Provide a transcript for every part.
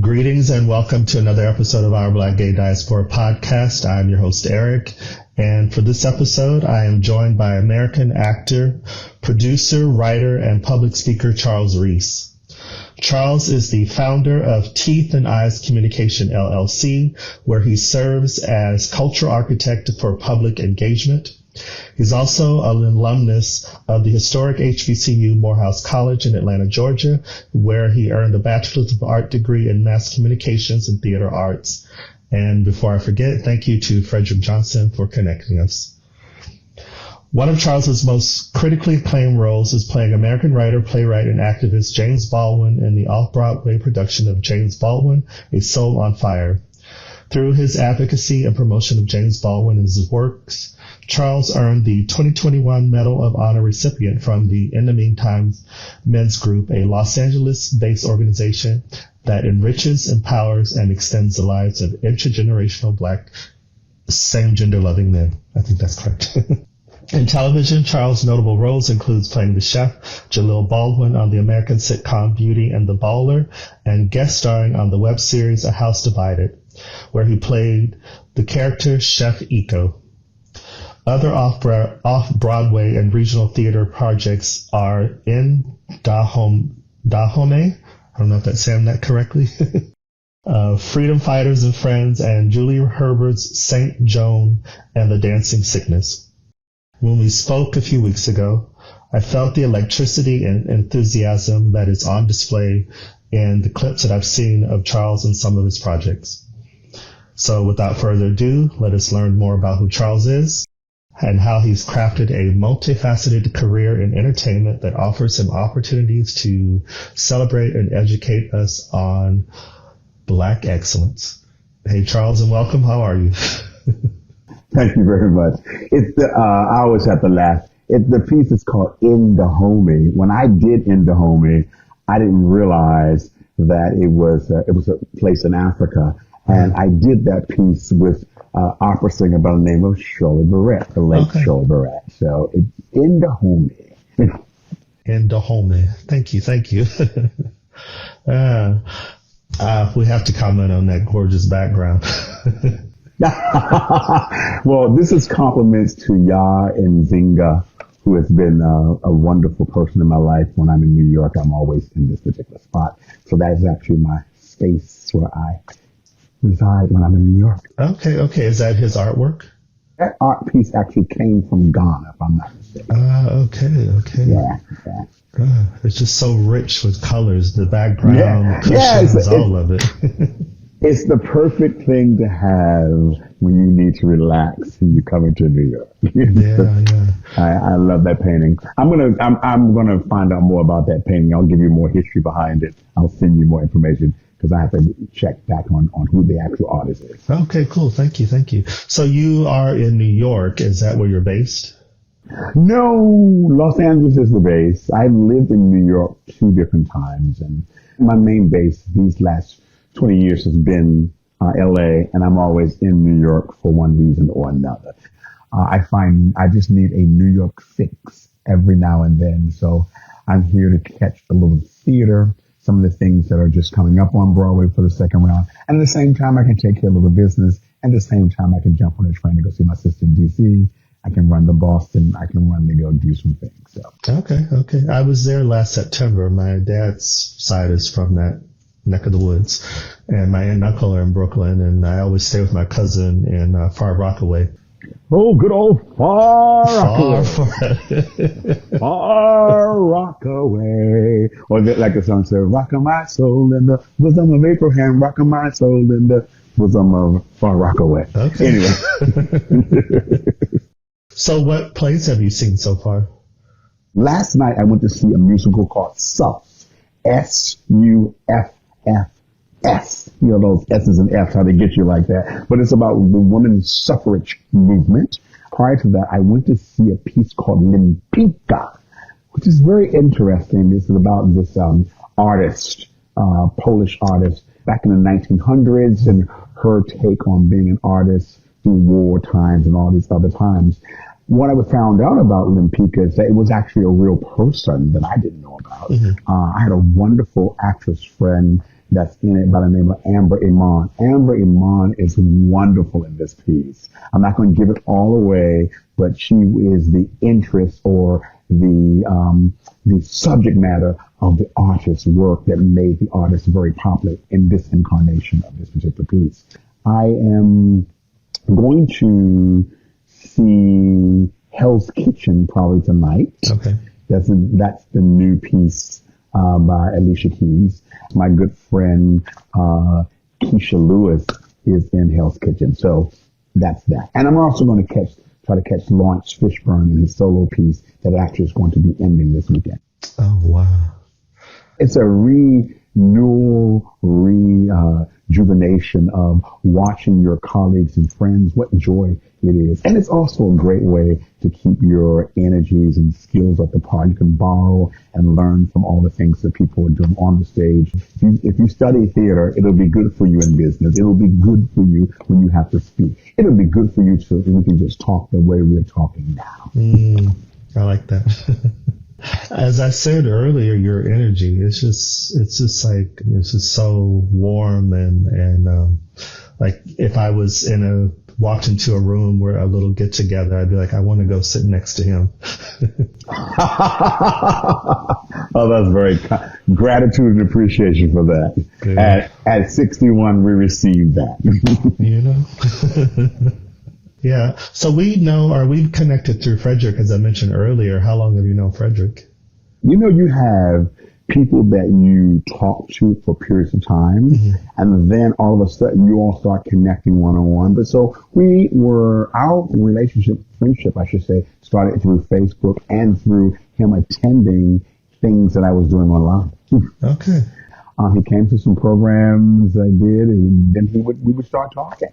Greetings and welcome to another episode of our Black Gay Diaspora podcast. I'm your host, Eric, and for this episode, I am joined by American actor, producer, writer, and public speaker Charles Reese. Charles is the founder of Teeth and Eyes Communication, LLC, where he serves as cultural architect for public engagement. He's also an alumnus of the historic HBCU Morehouse College in Atlanta, Georgia, where he earned a Bachelor's of Art degree in Mass Communications and Theater Arts. And before I forget, thank you to Frederick Johnson for connecting us. One of Charles's most critically acclaimed roles is playing American writer, playwright, and activist James Baldwin in the Off-Broadway production of James Baldwin, A Soul on Fire. Through his advocacy and promotion of James Baldwin and his works, Charles earned the 2021 Medal of Honour Recipient from the In the Meantime Men's Group, a Los Angeles-based organization that enriches, empowers, and extends the lives of intergenerational Black, same-gender loving men. I think that's correct. In television, Charles' notable roles includes playing the chef Jaleel Baldwin on the American sitcom Beauty and the Baller, and guest starring on the web series A House Divided, where he played the character Chef Eco. Other off-Broadway and regional theater projects are In Dahomey, I don't know if that's saying that correctly, Freedom Fighters and Friends, and Julie Herbert's St. Joan and the Dancing Sickness. When we spoke a few weeks ago, I felt the electricity and enthusiasm that is on display in the clips that I've seen of Charles and some of his projects. So without further ado, let us learn more about who Charles is and how he's crafted a multifaceted career in entertainment that offers him opportunities to celebrate and educate us on Black excellence. Hey, Charles, and welcome. How are you? Thank you very much. I always have to laugh. The piece is called In Dahomey. When I did In Dahomey, I didn't realize that it was a place in Africa. And I did that piece with opera singer by the name of Shirley Barrett, the late Shirley Barrett. So it's In Dahomey. In Dahomey. Thank you. We have to comment on that gorgeous background. Well, this is compliments to Ya and Zinga, who has been a wonderful person in my life. When I'm in New York, I'm always in this particular spot. So that is actually my space where I reside when I'm in New York. Okay. Is that his artwork? That art piece actually came from Ghana, if I'm not mistaken. Okay. Yeah. It's just so rich with colors, the background, cushions, all of it. It's the perfect thing to have when you need to relax and you come into New York. Yeah. I love that painting. I'm gonna find out more about that painting. I'll give you more history behind it. I'll send you more information, because I have to check back on who the actual artist is. Okay, cool. Thank you. So you are in New York. Is that where you're based? No, Los Angeles is the base. I've lived in New York 2 different times, and my main base these last 20 years has been LA, and I'm always in New York for one reason or another. I find I just need a New York fix every now and then, so I'm here to catch a little theater, some of the things that are just coming up on Broadway for the second round. And at the same time, I can take care of a little business. And at the same time, I can jump on a train to go see my sister in D.C. I can run to Boston. I can run to go do some things. So. Okay. I was there last September. My dad's side is from that neck of the woods. And my aunt and uncle are in Brooklyn. And I always stay with my cousin in Far Rockaway. Oh, good old Far Rockaway. Or like the song says, rockin' my soul in the bosom of Abraham, rockin' my soul in the bosom of Far Rockaway. Okay. Anyway. So what plays have you seen so far? Last night I went to see a musical called Suff. S-U-F-F. S, those S's and F's, how they get you like that. But it's about the women's suffrage movement. Prior to that, I went to see a piece called Limpika, which is very interesting. This is about this artist, Polish artist, back in the 1900s, and her take on being an artist through war times and all these other times. What I found out about Limpika is that it was actually a real person that I didn't know about. Mm-hmm. I had a wonderful actress friend that's in it by the name of Amber Iman. Amber Iman is wonderful in this piece. I'm not going to give it all away, but she is the interest or the subject matter of the artist's work that made the artist very popular in this incarnation of this particular piece. I am going to see Hell's Kitchen probably tonight. Okay. That's the new piece by Alicia Keys. My good friend Keisha Lewis is in Hell's Kitchen, so that's that. And I'm also going to try to catch Lawrence Fishburne in his solo piece that actually is going to be ending this weekend. Oh, wow. It's a renewal, rejuvenation of watching your colleagues and friends. What joy it is. And it's also a great way to keep your energies and skills up to par. You can borrow and learn from all the things that people are doing on the stage. If you study theater, it'll be good for you in business. It'll be good for you when you have to speak. It'll be good for you so we can just talk the way we're talking now. I like that. As I said earlier, your energy, it's just so warm and like if I was walked into a room where a little get together, I'd be like, I want to go sit next to him. Oh, that's very kind. Gratitude and appreciation for that. Yeah. At 61, we received that. You know? Yeah. So we've connected through Frederick, as I mentioned earlier. How long have you known Frederick? You know, you have people that you talk to for periods of time, and then all of a sudden you all start connecting one-on-one. But so our friendship, I should say, started through Facebook and through him attending things that I was doing online. Okay. He came to some programs I did, and then we would start talking.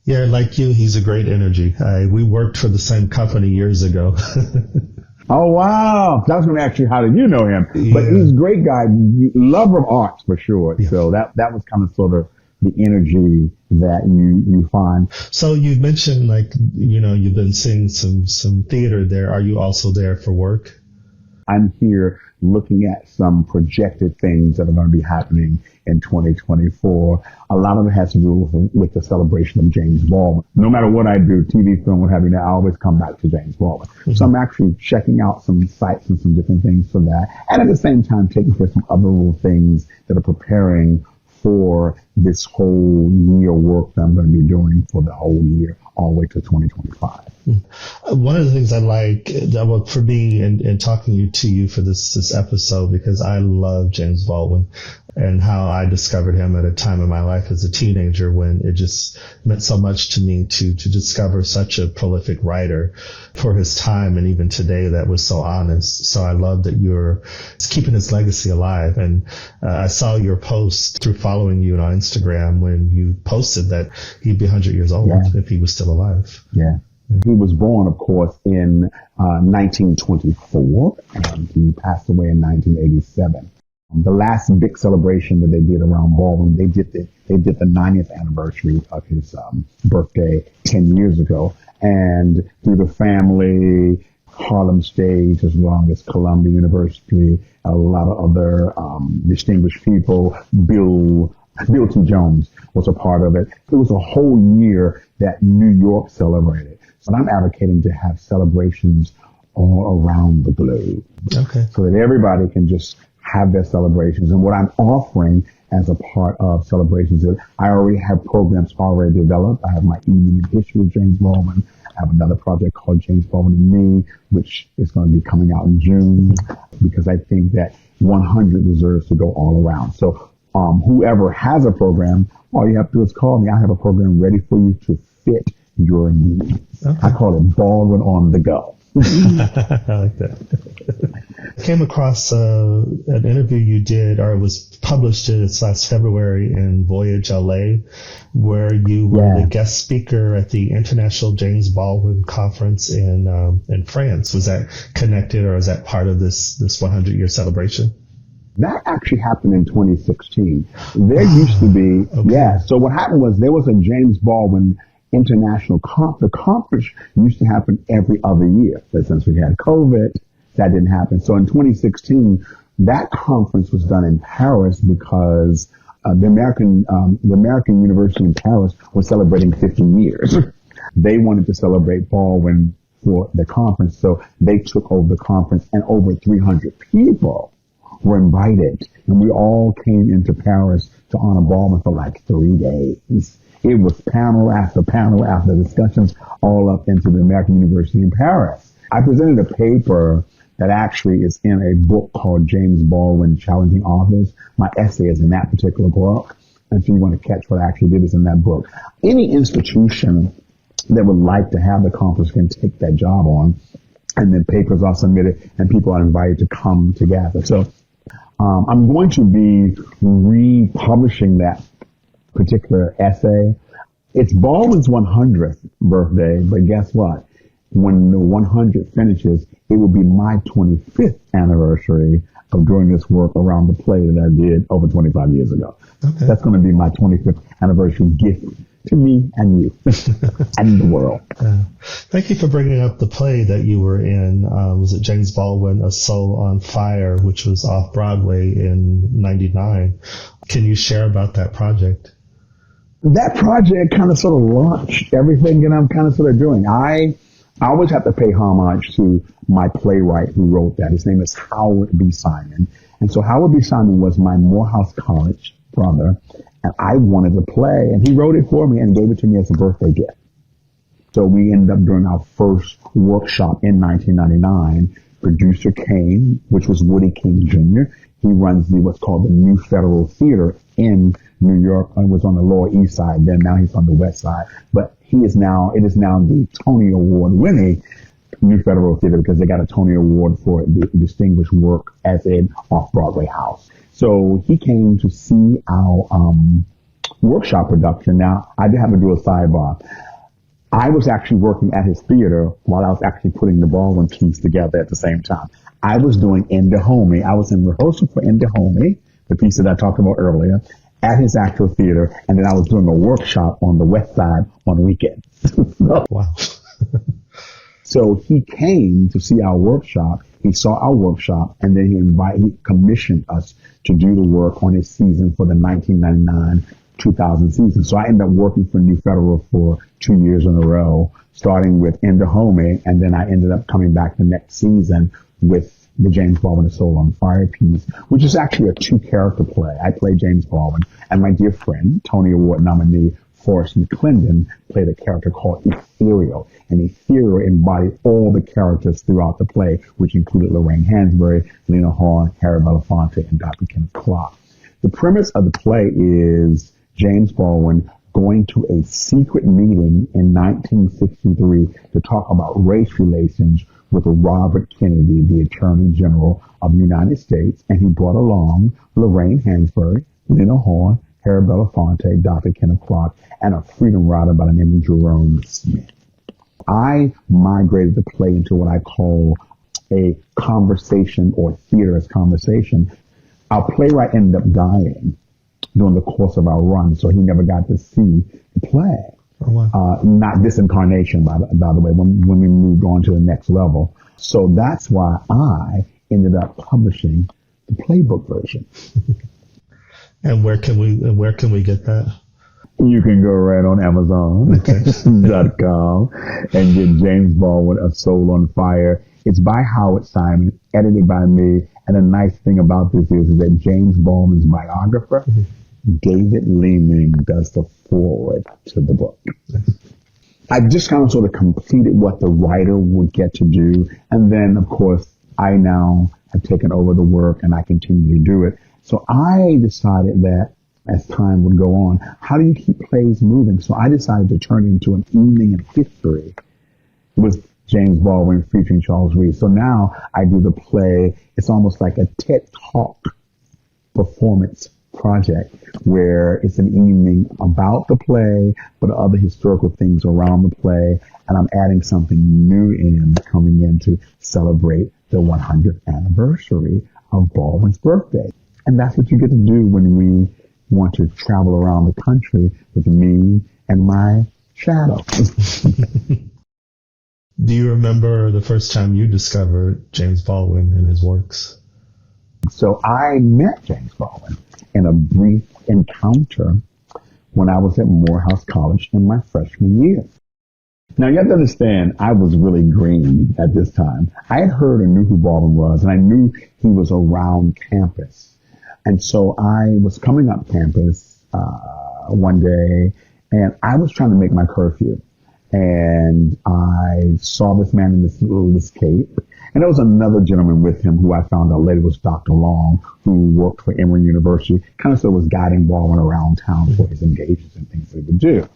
Yeah, like you, he's a great energy. We worked for the same company years ago. Oh, wow. That was going to ask you, how did you know him? Yeah. But he's a great guy, lover of arts for sure. Yeah. So that was kind of sort of the energy that you find. So you mentioned you've been seeing some theater there. Are you also there for work? I'm here looking at some projected things that are going to be happening in 2024. A lot of it has to do with the celebration of James Baldwin. No matter what I do, TV, film, what have you, I always come back to James Baldwin. Mm-hmm. So I'm actually checking out some sites and some different things for that. And at the same time, taking care of some other little things that are preparing for this whole year work that I'm going to be doing for the whole year, all the way to 2025. One of the things I like, for me, and talking to you for this episode, because I love James Baldwin and how I discovered him at a time in my life as a teenager when it just meant so much to me to discover such a prolific writer for his time, and even today that was so honest. So I love that you're keeping his legacy alive. And I saw your post through following you on Instagram when you posted that he'd be 100 years old if he was still alive. Yeah. He was born, of course, in 1924, and he passed away in 1987. The last big celebration that they did around Baldwin, they did the 90th anniversary of his birthday 10 years ago, and through the family, Harlem Stage, as well as Columbia University, a lot of other distinguished people. Bill T. Jones was a part of it. It was a whole year that New York celebrated. So I'm advocating to have celebrations all around the globe. Okay. So that everybody can just have their celebrations. And what I'm offering as a part of celebrations is I already have programs already developed. I have my evening in history with James Baldwin. I have another project called James Baldwin and Me, which is going to be coming out in June, because I think that 100 deserves to go all around. So whoever has a program, all you have to do is call me. I have a program ready for you to fit your needs. Okay. I call it Baldwin on the go. I like that. I came across an interview you did, or it was published last February in Voyage LA, where you were the guest speaker at the International James Baldwin Conference in France. Was that connected, or is that part of this 100-year celebration? That actually happened in 2016. There used to be, so what happened was there was a James Baldwin International Conference. The conference used to happen every other year, but since we had COVID, that didn't happen. So in 2016, that conference was done in Paris because the American University in Paris was celebrating 50 years. They wanted to celebrate Baldwin for the conference, so they took over the conference, and over 300 people were invited, and we all came into Paris to honor Baldwin for like 3 days. It was panel after discussions all up into the American University in Paris. I presented a paper that actually is in a book called James Baldwin, Challenging Authors. My essay is in that particular book. And if you want to catch what I actually did, it's in that book. Any institution that would like to have the conference can take that job on, and then papers are submitted and people are invited to come together. So I'm going to be republishing that particular essay. It's Baldwin's 100th birthday, but guess what? When the 100th finishes, it will be my 25th anniversary of doing this work around the play that I did over 25 years ago. Okay. That's going to be my 25th anniversary gift to me and you and the world. Thank you for bringing up the play that you were in. Was it James Baldwin, A Soul on Fire, which was Off-Broadway in 99. Can you share about that project? That project kind of sort of launched everything that I'm kind of sort of doing. I always have to pay homage to my playwright who wrote that. His name is Howard B. Simon. And so Howard B. Simon was my Morehouse College brother, and I wanted to play, and he wrote it for me and gave it to me as a birthday gift. So we ended up doing our first workshop in 1999. Producer came, which was Woody King Jr. He runs what's called the New Federal Theater in New York, and was on the Lower East Side then. Now he's on the West Side. But it is now the Tony Award winning New Federal Theater, because they got a Tony Award for distinguished work as an off-Broadway house. So he came to see our workshop production. Now, I did have to do a sidebar. I was actually working at his theater while I was actually putting the Baldwin piece together at the same time. I was doing Indahomey. I was in rehearsal for Indahomey, the piece that I talked about earlier, at his actual theater, and then I was doing a workshop on the West Side on weekends. Wow. So he came to see our workshop. He saw our workshop, and then he commissioned us to do the work on his season for the 1999-2000 season. So I ended up working for New Federal for 2 years in a row, starting with Indahomey, and then I ended up coming back the next season with the James Baldwin, A Soul on Fire piece, which is actually a 2-character play. I play James Baldwin, and my dear friend, Tony Award nominee Forrest McClendon, played a character called Ethereal. And Ethereal embodied all the characters throughout the play, which included Lorraine Hansberry, Lena Horne, Harry Belafonte, and Dr. Kenneth Clark. The premise of the play is James Baldwin going to a secret meeting in 1963 to talk about race relations with Robert Kennedy, the Attorney General of the United States, and he brought along Lorraine Hansberry, Lena Horne, Harry Belafonte, Dr. Kenneth Clark, and a freedom rider by the name of Jerome Smith. I migrated the play into what I call a conversation, or theater as conversation. Our playwright ended up dying during the course of our run, so he never got to see the play. Oh, wow. Not this incarnation, by the way, when we moved on to the next level. So that's why I ended up publishing the playbook version. And where can we get that? You can go right on Amazon.com and get James Baldwin, A Soul on Fire. It's by Howard Simon, edited by me. And the nice thing about this is that James Baldwin's biographer, David Leeming, does the foreword to the book. I just kind of sort of completed what the writer would get to do. And then, of course, I now have taken over the work and I continue to do it. So I decided that as time would go on, how do you keep plays moving? So I decided to turn it into an evening in history with James Baldwin featuring Charles Reese. So now I do the play. It's almost like a TED Talk performance project where it's an evening about the play, but other historical things around the play. And I'm adding something new coming in to celebrate the 100th anniversary of Baldwin's birthday. And that's what you get to do when we want to travel around the country with me and my shadow. Do you remember the first time you discovered James Baldwin and his works? So I met James Baldwin in a brief encounter when I was at Morehouse College in my freshman year. Now, you have to understand, I was really green at this time. I had heard and knew who Baldwin was, and I knew he was around campus. And so I was coming up campus one day, and I was trying to make my curfew. And I saw this man in this cape. And there was another gentleman with him who I found out later was Dr. Long, who worked for Emory University, kind of sort of was guiding Baldwin around town for his engagements and things that he would do.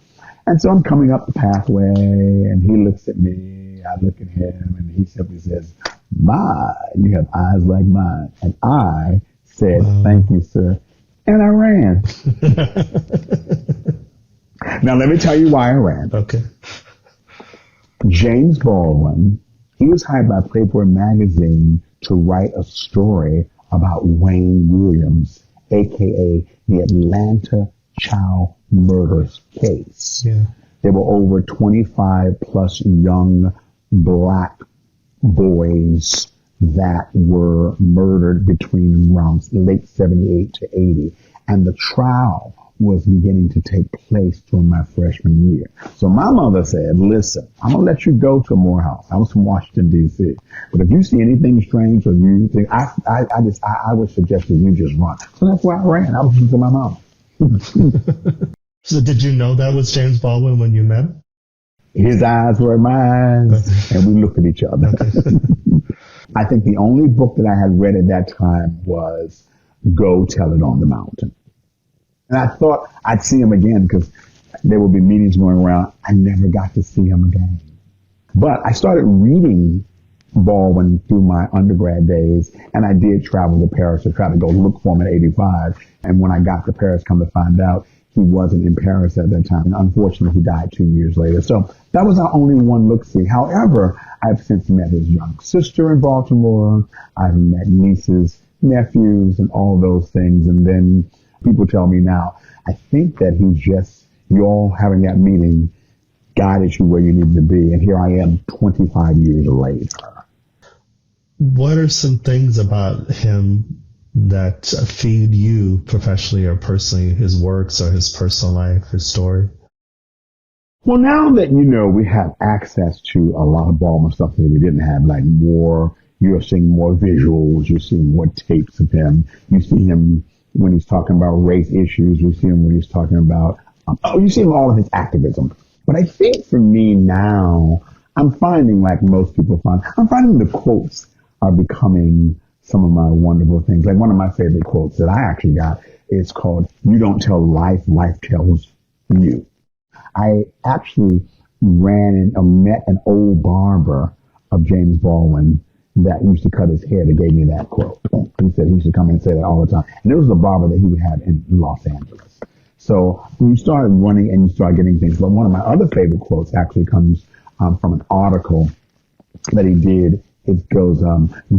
And so I'm coming up the pathway, and he looks at me, I look at him, and he simply says, "My, you have eyes like mine." And I said, "Wow. Thank you, sir." And I ran. Now, let me tell you why I ran. Okay. James Baldwin, he was hired by Playboy magazine to write a story about Wayne Williams, a.k.a. the Atlanta child murders case. Yeah. There were over 25 plus young black boys that were murdered between around late 78 to 80. And the trial was beginning to take place during my freshman year. So my mother said, "Listen, I'm going to let you go to Morehouse." I was from Washington, D.C. But if you see anything strange or you think, I would suggest that you just run. So that's why I ran. I was listening to my mom. So did you know that was James Baldwin when you met him? His eyes were mine, and we looked at each other. Okay. I think the only book that I had read at that time was Go Tell It on the Mountain. And I thought I'd see him again because there would be meetings going around. I never got to see him again. But I started reading Baldwin through my undergrad days, and I did travel to Paris to try to go look for him in 85. And when I got to Paris, come to find out, he wasn't in Paris at that time. And unfortunately, he died 2 years later. So that was our only one look-see. However, I've since met his young sister in Baltimore. I've met nieces, nephews, and all those things. And then people tell me now, I think that you all having that meeting guided you where you needed to be. And here I am 25 years later. What are some things about him that feed you professionally or personally, his works or his personal life, his story? Well, now that we have access to a lot of Baldwin stuff that we didn't have, like you're seeing more visuals, you're seeing more tapes of him, you see him when he's talking about race issues, you see him when he's talking about, you see him all of his activism. But I think for me now, I'm finding, like most people find, I'm finding the quotes are becoming some of my wonderful things. Like one of my favorite quotes that I actually got is called, "You don't tell life, life tells you." I actually met an old barber of James Baldwin that used to cut his hair that gave me that quote. He said he used to come in and say that all the time. And there was a barber that he would have in Los Angeles. So when you start running and you start getting things, but one of my other favorite quotes actually comes from an article that he did. It goes,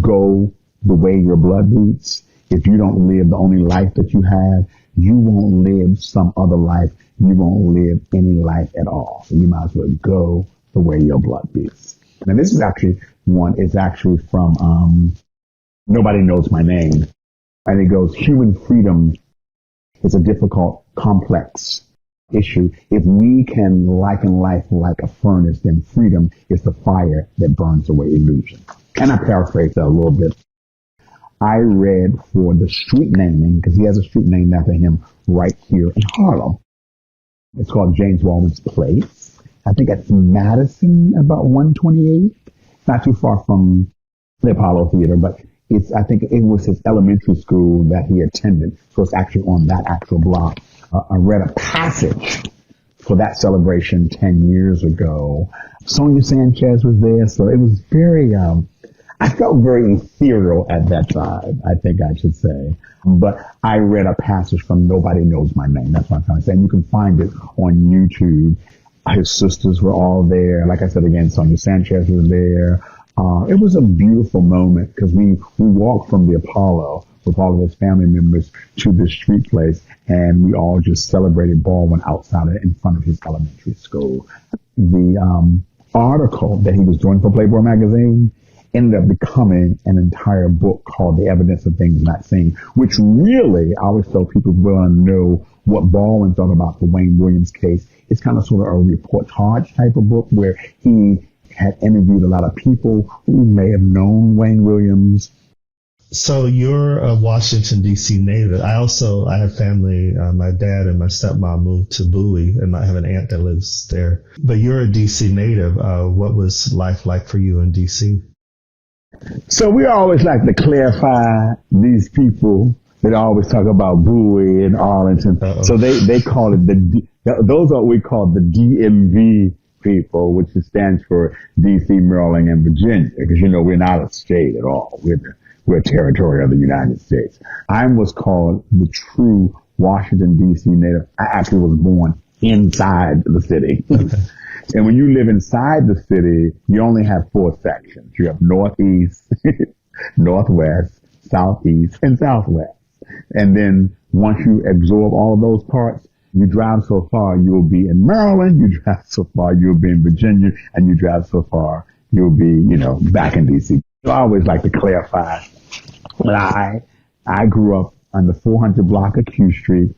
"Go the way your blood beats. If you don't live the only life that you have, you won't live some other life. You won't live any life at all. So you might as well go the way your blood beats." And this is actually from Nobody Knows My Name. And it goes, "Human freedom is a difficult, complex issue. If we can liken life like a furnace, then freedom is the fire that burns away illusion." And I paraphrase that a little bit. I read for the street naming, because he has a street named after him right here in Harlem. It's called James Baldwin's Place. I think it's Madison, about 128. Not too far from the Apollo Theater, but I think it was his elementary school that he attended. So it's actually on that actual block. I read a passage for that celebration 10 years ago. Sonia Sanchez was there, so it was very, I felt very ethereal at that time, I think I should say. But I read a passage from Nobody Knows My Name. That's what I'm trying to say. And you can find it on YouTube. His sisters were all there. Like I said again, Sonia Sanchez was there. It was a beautiful moment because we walked from the Apollo with all of his family members to the street place, and we all just celebrated Baldwin outside in front of his elementary school. The article that he was doing for Playboy magazine, ended up becoming an entire book called The Evidence of Things Not Seen, which really, I always tell people who want to know what Baldwin thought about the Wayne Williams case. It's kind of sort of a reportage type of book where he had interviewed a lot of people who may have known Wayne Williams. So you're a Washington, D.C. native. I have family, my dad and my stepmom moved to Bowie, and I have an aunt that lives there. But you're a D.C. native. What was life like for you in D.C.? So we always like to clarify these people that always talk about Bowie and Arlington. Uh-oh. So they call it those are what we call the DMV people, which stands for D.C., Maryland, and Virginia, because, we're not a state at all. We're a territory of the United States. I was called the true Washington, D.C. native. I actually was born inside the city. Okay. And when you live inside the city, you only have 4 sections. You have northeast, northwest, southeast, and southwest. And then once you absorb all of those parts, you drive so far, you'll be in Maryland. You drive so far, you'll be in Virginia. And you drive so far, you'll be, back in D.C. So I always like to clarify that I grew up on the 400 block of Q Street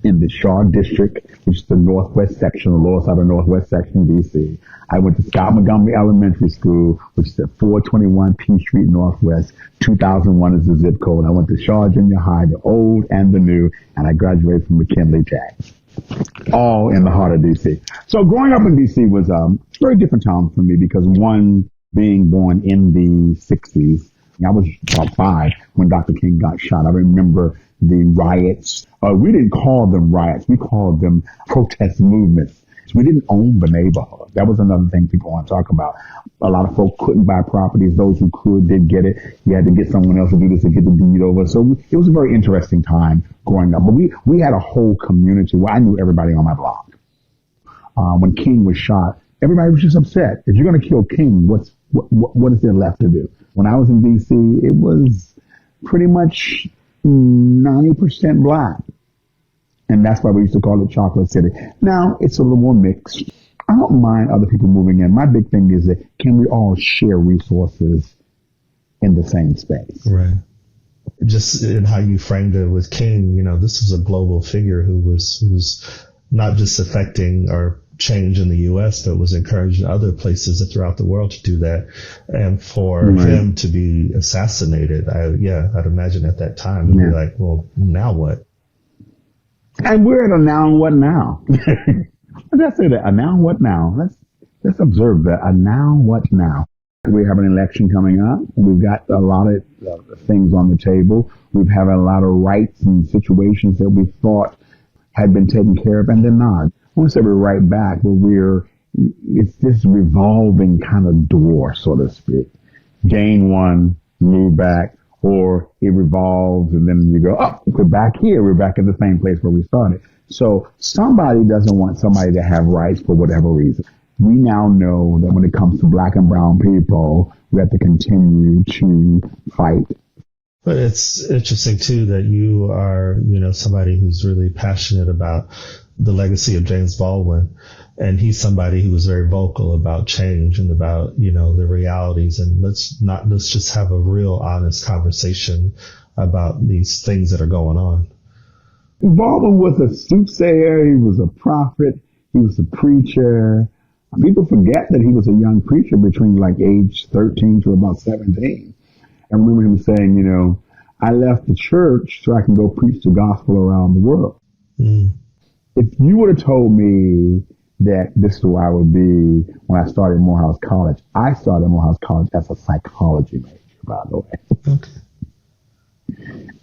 in the Shaw District, which is the northwest section, the lower side of the northwest section, D.C. I went to Scott Montgomery Elementary School, which is at 421 P Street Northwest. 2001 is the zip code. I went to Shaw Junior High, the old and the new, and I graduated from McKinley Tech, all in the heart of D.C. So growing up in D.C. was a very different town for me because, one, being born in the 60s, I was about 5 when Dr. King got shot. I remember the riots. We didn't call them riots. We called them protest movements. We didn't own the neighborhood. That was another thing people want to talk about. A lot of folks couldn't buy properties. Those who could did get it. You had to get someone else to do this to get the deed over. So it was a very interesting time growing up. But we had a whole community where I knew everybody on my block. When King was shot, everybody was just upset. If you're going to kill King, what is there left to do? When I was in D.C., it was pretty much 90% black. And that's why we used to call it Chocolate City. Now, it's a little more mixed. I don't mind other people moving in. My big thing is that can we all share resources in the same space? Right. Just in how you framed it with King, this was a global figure who was not just affecting or change in the U.S., but was encouraging other places throughout the world to do that. And for him to be assassinated, I'd imagine at that time, it'd be like, well, now what? And we're at a now what now? Let's say that, a now what now? Let's observe that, a now what now? We have an election coming up. We've got a lot of things on the table. We've had a lot of rights and situations that we thought had been taken care of, and they're not. I want to say we're right back, but it's this revolving kind of door, so to speak. Gain one, move back, or it revolves, and then you go, oh, we're back here. We're back in the same place where we started. So somebody doesn't want somebody to have rights for whatever reason. We now know that when it comes to black and brown people, we have to continue to fight. But it's interesting, too, that you are, somebody who's really passionate about the legacy of James Baldwin. And he's somebody who was very vocal about change and about, the realities. And let's just have a real honest conversation about these things that are going on. Baldwin was a soothsayer. He was a prophet. He was a preacher. People forget that he was a young preacher between age 13 to about 17. I remember him saying, I left the church so I can go preach the gospel around the world. Mm. If you would have told me that this is where I would be when I started Morehouse College, I started Morehouse College as a psychology major, by the way. Okay.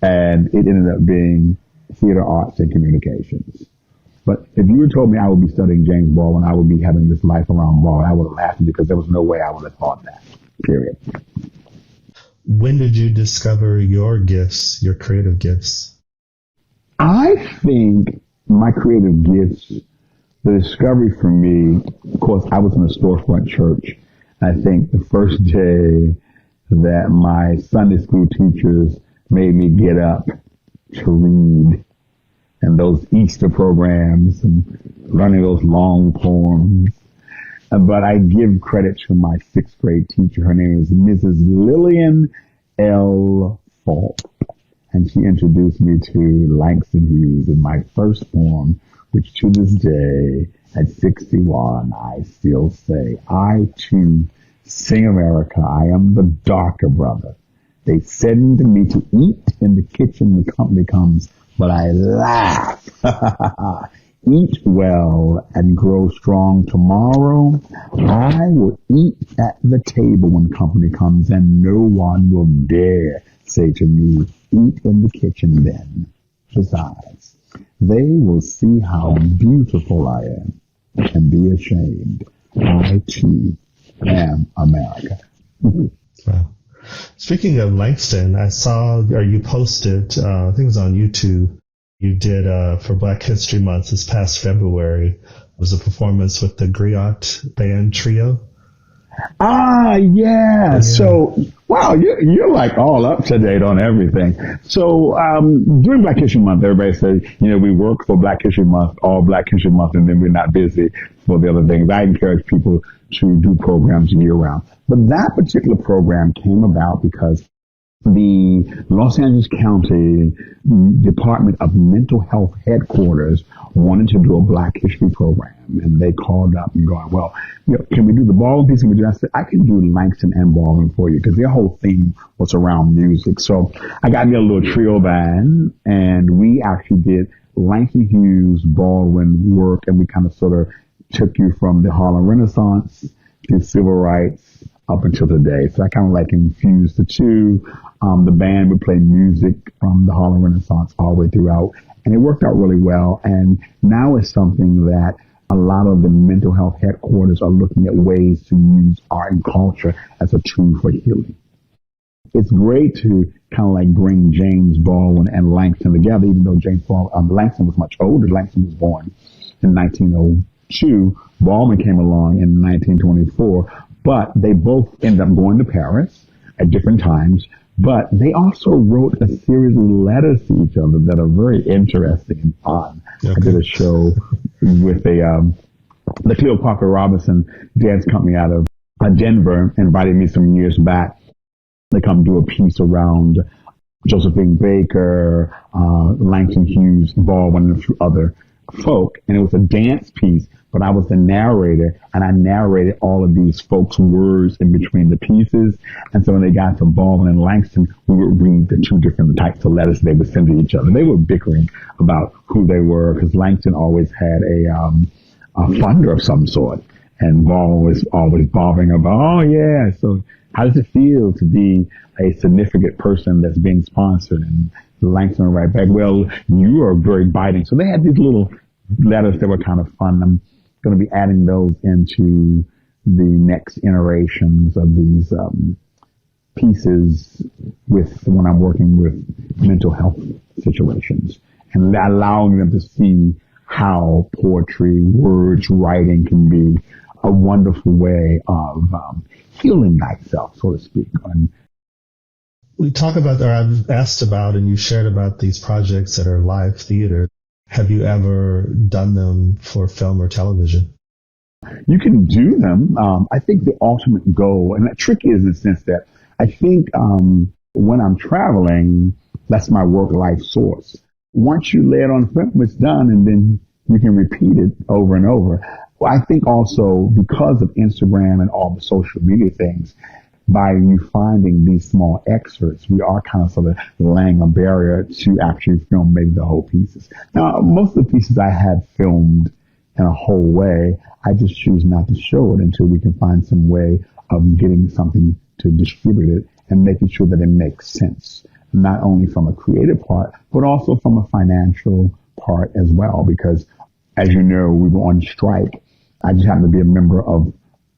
And it ended up being theater arts and communications. But if you would have told me I would be studying James Baldwin, I would be having this life around Baldwin, I would have laughed because there was no way I would have thought that, period. When did you discover your gifts, your creative gifts? I think my creative gifts, the discovery for me, of course, I was in a storefront church. I think the first day that my Sunday school teachers made me get up to read, and those Easter programs and running those long poems, But I give credit to my sixth grade teacher. Her name is Mrs. Lillian L. Falk. And she introduced me to Langston Hughes in my first poem, which to this day, at 61, I still say, I too sing America. I am the darker brother. They send me to eat in the kitchen when company comes, but I laugh. Eat well and grow strong tomorrow. I will eat at the table when company comes, and no one will dare say to me, eat in the kitchen then. Besides, they will see how beautiful I am and be ashamed. I too am America. Wow. Speaking of Langston, I saw, or you posted, I think it was on YouTube, you did for Black History Month this past February. It was a performance with the Griot Band Trio. Yeah. So, wow, you're like all up to date on everything. So, during Black History Month, everybody says, we work for Black History Month, all Black History Month, and then we're not busy for the other things. I encourage people to do programs year round. But that particular program came about because the Los Angeles County Department of Mental Health headquarters wanted to do a Black History program, and they called up and going, well, can we do the Baldwin piece? And I said, I can do Langston and Baldwin for you, because their whole theme was around music. So I got me a little trio band, and we actually did Langston Hughes, Baldwin work, and we kind of sort of took you from the Harlem Renaissance to civil rights up until today. So I kind of like infused the two. The band would play music from the Harlem Renaissance all the way throughout, and it worked out really well. And now it's something that a lot of the mental health headquarters are looking at ways to use art and culture as a tool for healing. It's great to kind of like bring James Baldwin and Langston together, even though Langston was much older. Langston was born in 1902. Baldwin came along in 1924, but they both ended up going to Paris at different times. But they also wrote a series of letters to each other that are very interesting and fun. Okay. I did a show with the Cleopatra Robinson dance company out of Denver, invited me some years back to come do a piece around Josephine Baker, Langston Hughes, Baldwin, and a few other folk. And it was a dance piece, but I was the narrator, and I narrated all of these folks' words in between the pieces. And so when they got to Baldwin and Langston, we would read the two different types of letters they would send to each other. They were bickering about who they were, because Langston always had a funder of some sort, and Baldwin was always bobbing about, oh yeah, so how does it feel to be a significant person that's being sponsored? And Langston would write back, well, you are very biting. So they had these little letters that were kind of fun. I'm going to be adding those into the next iterations of these pieces when I'm working with mental health situations, and allowing them to see how poetry, words, writing can be a wonderful way of healing thyself, so to speak. And we talk about, or I've asked about, and you shared about these projects that are live theater. Have you ever done them for film or television? You can do them. I think the ultimate goal, and the trick is in the sense that I think when I'm traveling, that's my work-life source. Once you lay it on film, it's done, and then you can repeat it over and over. Well, I think also because of Instagram and all the social media things, by you finding these small excerpts, we are kind of sort of laying a barrier to actually film maybe the whole pieces. Now, most of the pieces I have filmed in a whole way, I just choose not to show it until we can find some way of getting something to distribute it and making sure that it makes sense, not only from a creative part, but also from a financial part as well. Because, as you know, we were on strike. I just happen to be a member of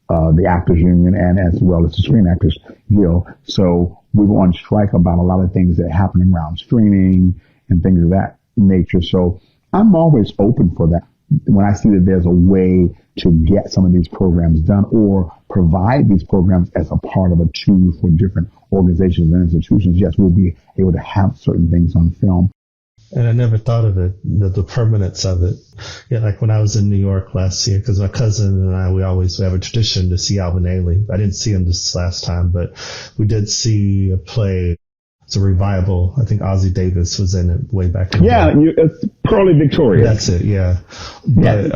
the Actors Union and as well as the Screen Actors Guild. So we were on strike about a lot of things that happen around streaming and things of that nature. So I'm always open for that. When I see that there's a way to get some of these programs done or provide these programs as a part of a tool for different organizations and institutions, yes, we'll be able to have certain things on film. And I never thought of it, the permanence of it. Yeah, like when I was in New York last year, because my cousin and I, we have a tradition to see Alvin Ailey. I didn't see him this last time, but we did see a play. It's a revival. I think Ozzie Davis was in it way back in the day. It's Pearly Victoria. That's it, yeah. But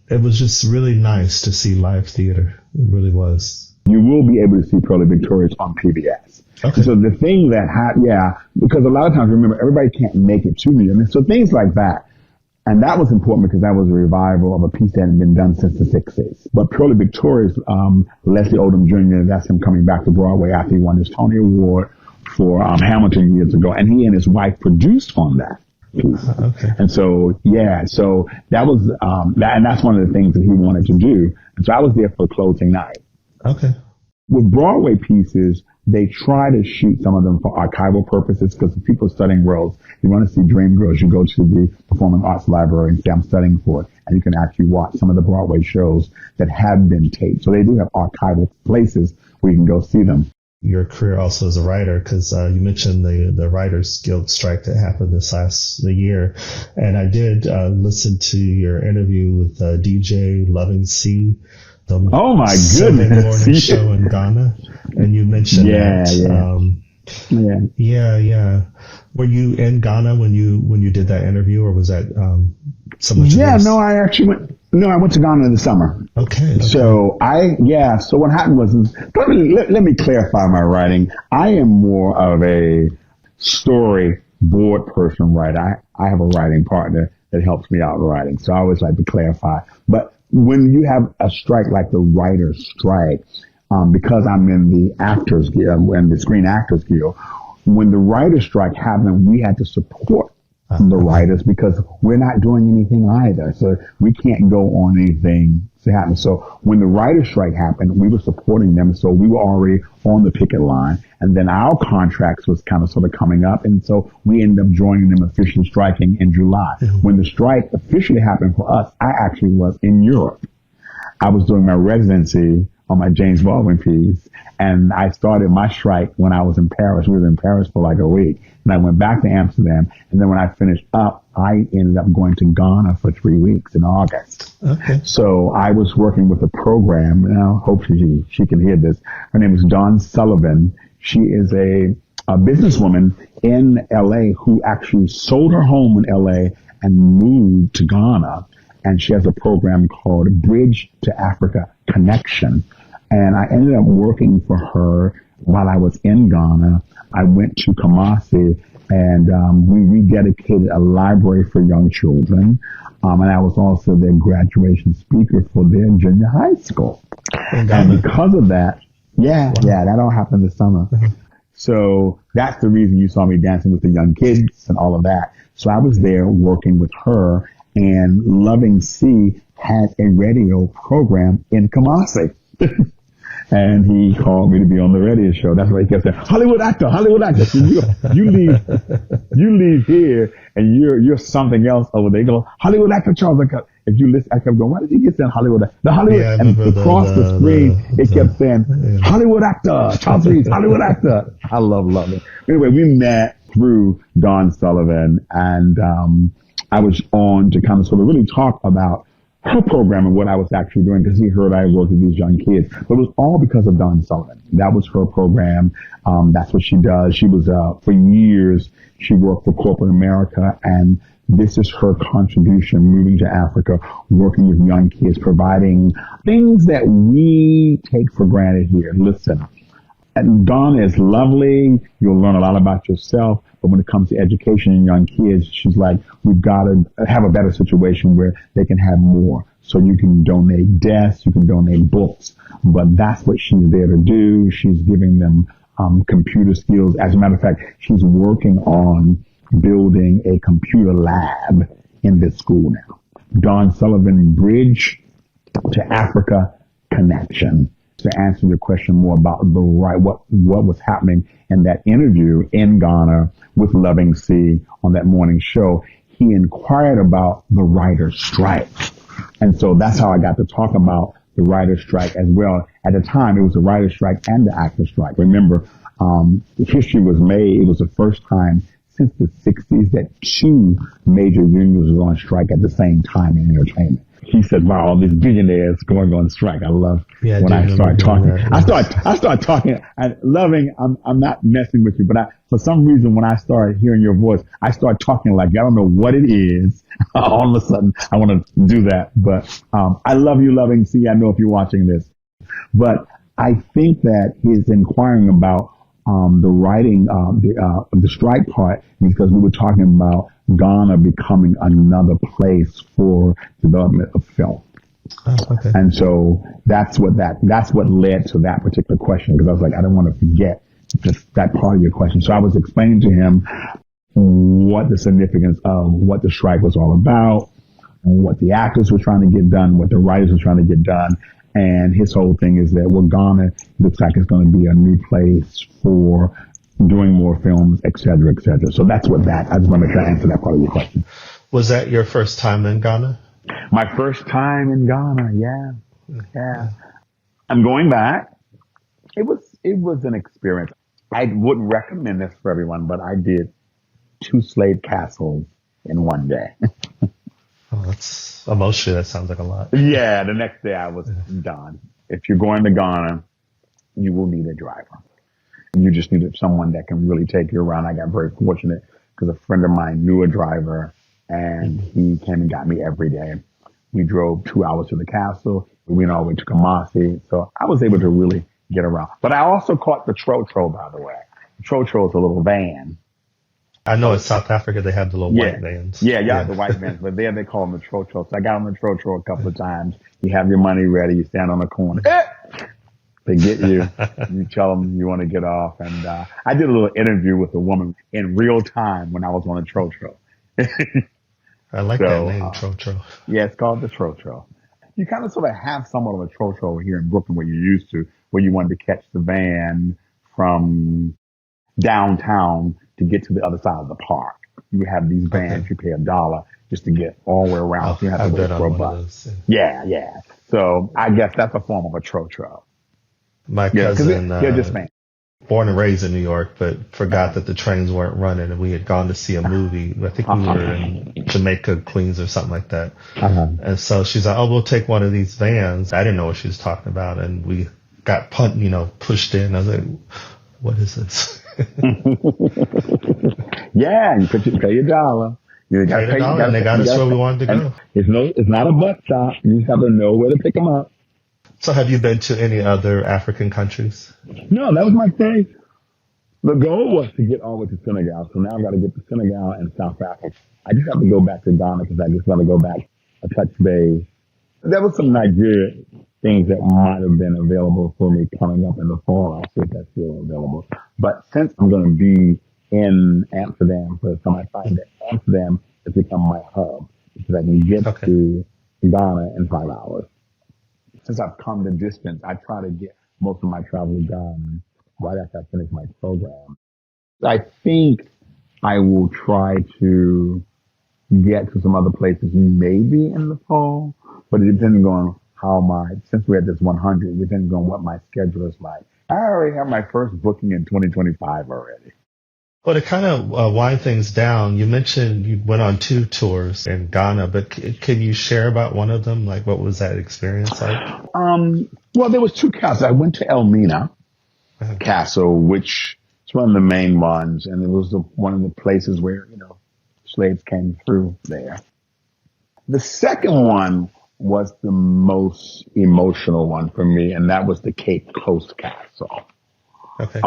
it was just really nice to see live theater. It really was. You will be able to see Pearly Victorious on PBS. Okay. So the thing that, because a lot of times, remember, everybody can't make it to me. I mean, so things like that. And that was important because that was a revival of a piece that hadn't been done since the 60s. But Pearly Victorious, Leslie Odom Jr., that's him coming back to Broadway after he won his Tony Award for Hamilton years ago. And he and his wife produced on that piece. Okay. And so, so that was, and that's one of the things that he wanted to do. And so I was there for closing night. Okay. With Broadway pieces, they try to shoot some of them for archival purposes because if people are studying roles, you want to see Dreamgirls, you go to the Performing Arts Library and say, I'm studying for it. And you can actually watch some of the Broadway shows that have been taped. So they do have archival places where you can go see them. Your career also as a writer, because you mentioned the Writers Guild strike that happened the year. And I did listen to your interview with DJ Loving C. Oh my Sunday goodness! morning show in Ghana, and you mentioned that. Were you in Ghana when you did that interview, or was that someone? I went to Ghana in the summer. Okay. So so what happened was, let me clarify my writing. I am more of a storyboard person, right? I have a writing partner that helps me out writing, so I always like to clarify, but when you have a strike like the writer's strike, because I'm in the Actors Guild, and the Screen Actors Guild, when the writer's strike happened, we had to support the writers because we're not doing anything either. So we can't go on anything to happen. So when the writer's strike happened, we were supporting them. So we were already on the picket line. And then our contracts was kind of sort of coming up. And so we ended up joining them officially striking in July. Mm-hmm. When the strike officially happened for us, I actually was in Europe. I was doing my residency on my James Baldwin piece. And I started my strike when I was in Paris. We were in Paris for like a week. And I went back to Amsterdam. And then when I finished up, I ended up going to Ghana for 3 weeks in August. Okay. So I was working with a program, and I hope she can hear this. Her name is Dawn Sullivan. She is a businesswoman in LA who actually sold her home in LA and moved to Ghana. And she has a program called Bridge to Africa Connection. And I ended up working for her while I was in Ghana. I went to Kumasi and we rededicated a library for young children. And I was also their graduation speaker for their junior high school. And because of that, that all happened this summer. So that's the reason you saw me dancing with the young kids and all of that. So I was there working with her, and Loving C had a radio program in Kumasi. And he called me to be on the radio show. That's why he kept saying, Hollywood actor. So you leave here and you're something else over there. He goes, Hollywood actor Charles. If you listen, I kept going, why did he get saying Hollywood? The Hollywood, and across the screen, it kept saying, Hollywood actor, Charles Reese, Hollywood actor. I love it. Anyway, we met through Dawn Sullivan, and I was on to kind of sort of really talk about her program and what I was actually doing, because he heard I worked with these young kids. But it was all because of Dawn Sullivan. That was her program. That's what she does. She was, for years, she worked for corporate America, and this is her contribution, moving to Africa, working with young kids, providing things that we take for granted here. Listen, and Dawn is lovely. You'll learn a lot about yourself. But when it comes to education and young kids, she's like, we've got to have a better situation where they can have more. So you can donate desks, you can donate books, but that's what she's there to do. She's giving them computer skills. As a matter of fact, she's working on building a computer lab in this school now. Dawn Sullivan, Bridge to Africa Connection. To answer your question more about what was happening in that interview in Ghana with Loving C on that morning show, he inquired about the writer's strike. And so that's how I got to talk about the writer's strike as well. At the time, it was the writer's strike and the actor's strike. Remember, history was made. It was the first time since the 60s that two major unions were on strike at the same time in entertainment. He said, wow, all these billionaires going on strike. I love when I start talking. I start talking and loving. I'm not messing with you, but for some reason, when I start hearing your voice, I start talking like I don't know what it is. All of a sudden, I want to do that. But I love you, loving. See, I know if you're watching this, but I think that his inquiring about the writing, the strike part, because we were talking about Ghana becoming another place for development of film. Oh, okay. And so that's what led to that particular question, because I was like, I don't want to forget that part of your question. So I was explaining to him what the significance of what the strike was all about, and what the actors were trying to get done, what the writers were trying to get done. And his whole thing is that, well, Ghana looks like it's going to be a new place for doing more films, et cetera, et cetera. So that's what I just want to make sure I answer that part of your question. Was that your first time in Ghana? My first time in Ghana, yeah. I'm going back. It was an experience. I wouldn't recommend this for everyone, but I did 2 slave castles in one day. Oh, that's emotionally, that sounds like a lot. Yeah, the next day I was done. If you're going to Ghana, you will need a driver. You just needed someone that can really take you around. I got very fortunate because a friend of mine knew a driver, and he came and got me every day. We drove 2 hours to the castle. We went all the way to Kumasi. So I was able to really get around. But I also caught the Trotro, by the way. The Trotro is a little van. I know in South Africa they have the little white vans. Yeah, the white vans. But there they call them the Trotro. So I got on the Trotro a couple of times. You have your money ready. You stand on the corner. They get you. You tell them you want to get off. And I did a little interview with a woman in real time when I was on the Trotro. I like that name, Trotro. Yeah, it's called the Trotro. You kind of sort of have somewhat of a Trotro over here in Brooklyn where you used to, where you wanted to catch the van from downtown to get to the other side of the park. You have these vans, you pay $1 just to get all the way around. So you have to wait for a bus. Yeah. So I guess that's a form of a Trotro. My cousin, they're just man. Born and raised in New York, but forgot that the trains weren't running, and we had gone to see a movie. I think we were in Jamaica, Queens, or something like that. And so she's like, "Oh, we'll take one of these vans." I didn't know what she was talking about, and we got pushed in. I was like, "What is this?" Yeah, you pay your $1. You got to pay $1, and they got us where we wanted to go. It's not a bus stop. You just have to know where to pick them up. So have you been to any other African countries? No, that was my thing. The goal was to get all the way to Senegal. So now I've got to get to Senegal and South Africa. I just have to go back to Ghana because I just want to go back a touch base. There was some Nigeria things that might have been available for me coming up in the fall. I'll see if that's still available. But since I'm going to be in Amsterdam for the time, I find that Amsterdam has become my hub because I can get to Ghana in 5 hours. Since I've come the distance, I try to get most of my travel done right after I finish my program. I think I will try to get to some other places maybe in the fall, but it depends on since we're at this 100, it depends on what my schedule is like. I already have my first booking in 2025 already. Well, to kind of wind things down, you mentioned you went on 2 tours in Ghana, but can you share about one of them? Like, what was that experience like? Well, there was 2 castles. I went to Elmina Castle, which is one of the main ones, and it was one of the places where, slaves came through there. The second one was the most emotional one for me, and that was the Cape Coast Castle. Okay.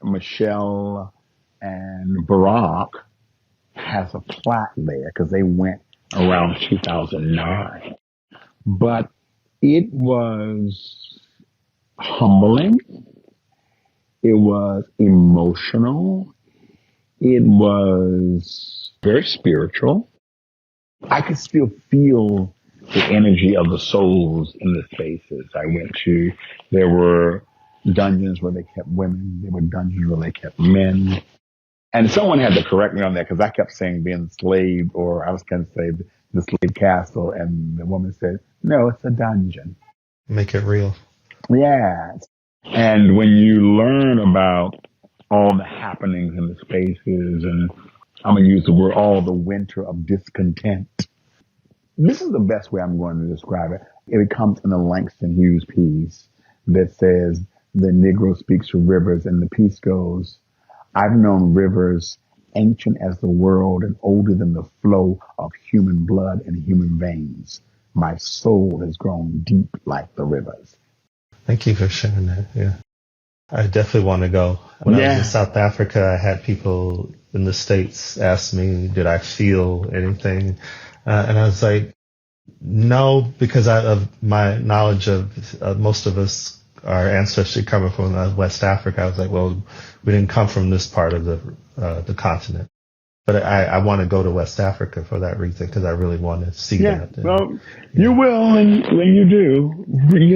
Michelle and Barack has a plaque there because they went around 2009. But it was humbling. It was emotional. It was very spiritual. I could still feel the energy of the souls in the spaces I went to. There were dungeons where they kept women. There were dungeons where they kept men. And someone had to correct me on that because I kept saying being enslaved, or I was going to say the slave castle. And the woman said, no, it's a dungeon. Make it real. Yeah. And when you learn about all the happenings in the spaces, and I'm going to use the word all the winter of discontent. This is the best way I'm going to describe it. It comes in a Langston Hughes piece that says, the Negro speaks to rivers, and the piece goes, I've known rivers ancient as the world and older than the flow of human blood and human veins. My soul has grown deep like the rivers. Thank you for sharing that. Yeah. I definitely want to go. When I was in South Africa, I had people in the States ask me, did I feel anything? And I was like, no, because of my knowledge of most of us, our ancestry coming from West Africa. I was like, well, we didn't come from this part of the continent. But I want to go to West Africa for that reason, because I really want to see that. Well, you will when you do.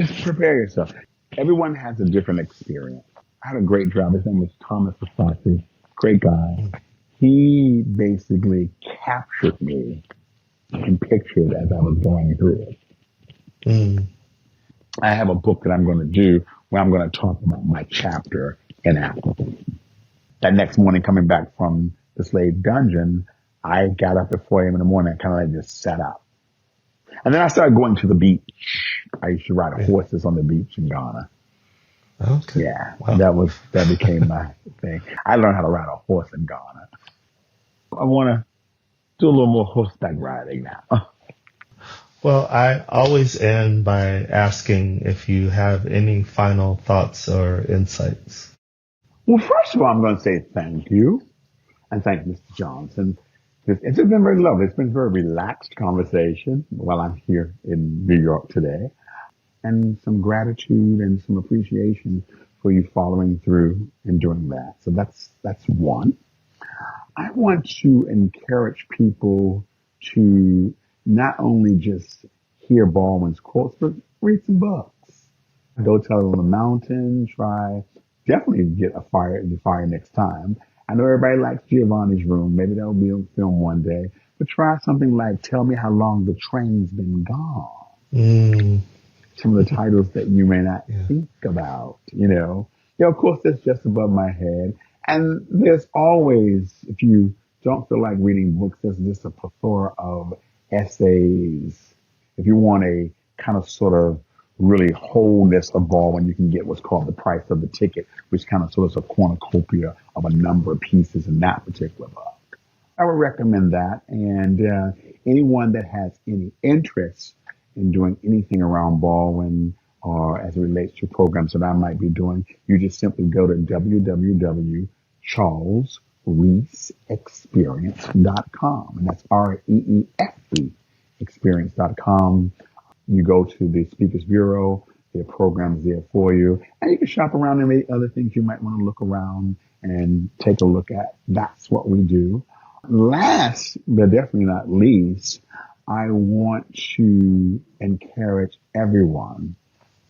Just prepare yourself. Everyone has a different experience. I had a great driver. His name was Thomas Asante. Great guy. He basically captured me and pictured as I was going through it. Mm. I have a book that I'm going to do where I'm going to talk about my chapter in Africa. That next morning, coming back from the slave dungeon, I got up at 4 a.m. in the morning. I kind of like just sat up. And then I started going to the beach. I used to ride horses on the beach in Ghana. Okay. Yeah, wow. that became my thing. I learned how to ride a horse in Ghana. I want to do a little more horseback riding now. Well, I always end by asking if you have any final thoughts or insights. Well, first of all, I'm going to say thank you. And thank Mr. Johnson. It's been very lovely. It's been a very relaxed conversation while I'm here in New York today. And some gratitude and some appreciation for you following through and doing that. So that's one. I want to encourage people to not only just hear Baldwin's quotes, but read some books. Go Tell It on the Mountain. Definitely get the fire next time. I know everybody likes Giovanni's Room. Maybe that'll be on film one day. But try something like Tell Me How Long the Train's Been Gone. Mm. Some of the titles that you may not think about, of course, that's just above my head. And there's always, if you don't feel like reading books, there's just a plethora of essays. If you want a kind of sort of really wholeness of Baldwin, you can get what's called The Price of the Ticket, which kind of sort of is a cornucopia of a number of pieces in that particular book. I would recommend that. And anyone that has any interest in doing anything around Baldwin or as it relates to programs that I might be doing, you just simply go to www.charlesreeseexperience.com. And that's REEFE experience.com. You go to the Speakers Bureau, there are programs there for you, and you can shop around and maybe other things you might want to look around and take a look at. That's what we do. Last, but definitely not least, I want to encourage everyone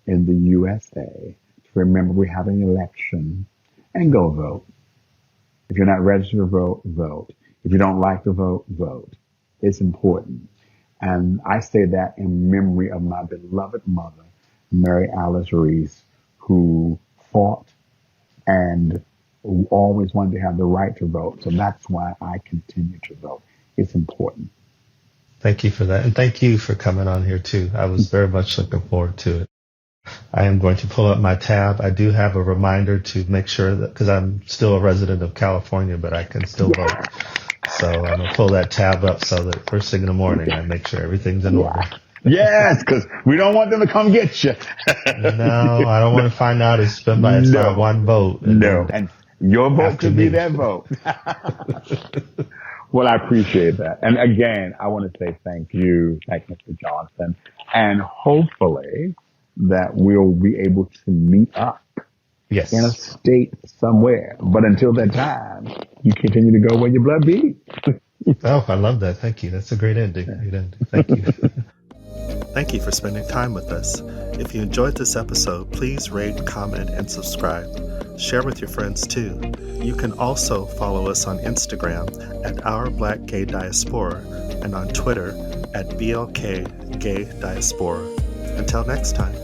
in the USA to remember we have an election and go vote. If you're not registered to vote, vote. If you don't like to vote, vote. It's important. And I say that in memory of my beloved mother, Mary Alice Reese, who fought and always wanted to have the right to vote. So that's why I continue to vote. It's important. Thank you for that. And thank you for coming on here too. I was very much looking forward to it. I am going to pull up my tab. I do have a reminder to make sure that, because I'm still a resident of California, but I can still vote. So I'm going to pull that tab up so that first thing in the morning, I make sure everything's in order. Yes, because we don't want them to come get you. No, I don't want to find out it's been by one vote. And your vote could be their vote. Well, I appreciate that. And again, I want to say thank you, Mr. Johnson. And hopefully that we'll be able to meet up in a state somewhere. But until that time, you continue to go where your blood beats. Oh, I love that. Thank you. That's a great ending. Thank you. Thank you for spending time with us. If you enjoyed this episode, please rate, comment, and subscribe. Share with your friends too. You can also follow us on Instagram at Our Black Gay Diaspora and on Twitter at BLK Gay Diaspora. Until next time.